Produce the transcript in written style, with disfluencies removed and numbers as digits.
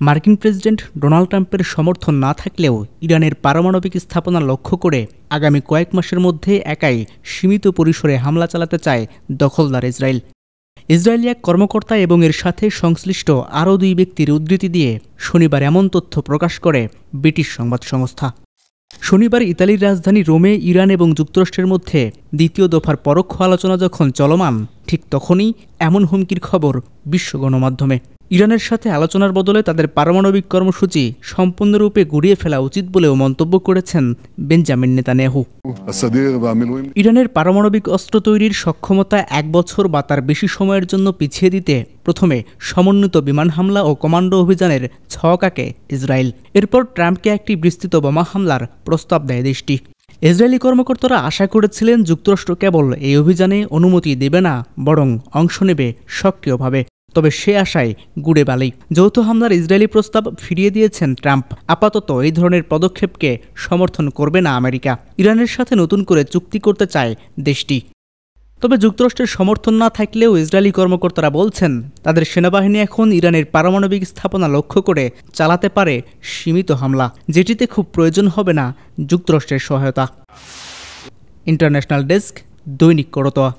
মার্কিন president Donald ট্রাম্পের সমর্থন না থাকলেও ইরানের পারমাণবিক স্থাপনা লক্ষ্য করে আগামী কয়েক মাসের মধ্যে একাই সীমিত পরিসরে হামলা চালাতে চায় দখলদার ইসরায়েল। ইসরায়েলি এক কর্মকর্তা এবং এর সাথে সংশ্লিষ্ট আরও 2 ব্যক্তির উদ্ধৃতি দিয়ে শনিবার এমন তথ্য প্রকাশ করে ব্রিটিশ সংবাদ সংস্থা। শনিবার ইতালির রাজধানী রোমে ইরান এবং যুক্তরাষ্ট্রের মধ্যে দ্বিতীয় দফার পরোক্ষ আলোচনা যখন চলমান, ঠিক তখনই এমন হুমকির খবর বিশ্ব গণমাধ্যমে। ইরানের সাথে আলোচনার বদলে তাদের পারমাণবিক কর্মসূচি সম্পূর্ণরূপে গুড়িয়ে ফেলা উচিত বলেও মন্তব্য করেছেন বেঞ্জামিন নেতানিয়াহু। ইরানের পারমাণবিক অস্ত্র তৈরির সক্ষমতা 1 বছর বা তার বেশি সময়ের জন্য পিছিয়ে দিতে প্রথমে সমন্বিত বিমান হামলা ও কমান্ডো অভিযানের ছক আঁকে ইসরায়েল। এরপর ট্রাম্পকে একটি বিস্তৃত বোমা হামলার প্রস্তাব দেয় দেশটি। ইসরায়েলি কর্মকর্তারা আশা করেছিলেন যুক্তরাষ্ট্র কেবল এই অভিযানে অনুমতি দেবে না, বরং অংশ নেবে সক্রিয়ভাবে। তবে সে আশায় গুড়ে বালি। যৌথ হামলার ইসরায়েলি প্রস্তাব ফিরিয়ে দিয়েছেন ট্রাম্প। আপাতত এই ধরনের পদক্ষেপকে সমর্থন করবে না আমেরিকা। ইরানের সাথে নতুন করে চুক্তি করতে চায় দেশটি। তবে যুক্তরাষ্ট্রের সমর্থন না থাকলেও ইসরায়েলি কর্মকর্তারা বলছেন তাদের সেনাবাহিনী এখন ইরানের পারমাণবিক স্থাপনা লক্ষ্য করে চালাতে পারে সীমিত হামলা, যেটিতে খুব প্রয়োজন হবে না যুক্তরাষ্ট্রের সহায়তা। ইন্টারন্যাশনাল ডেস্ক, দৈনিক করতোয়া।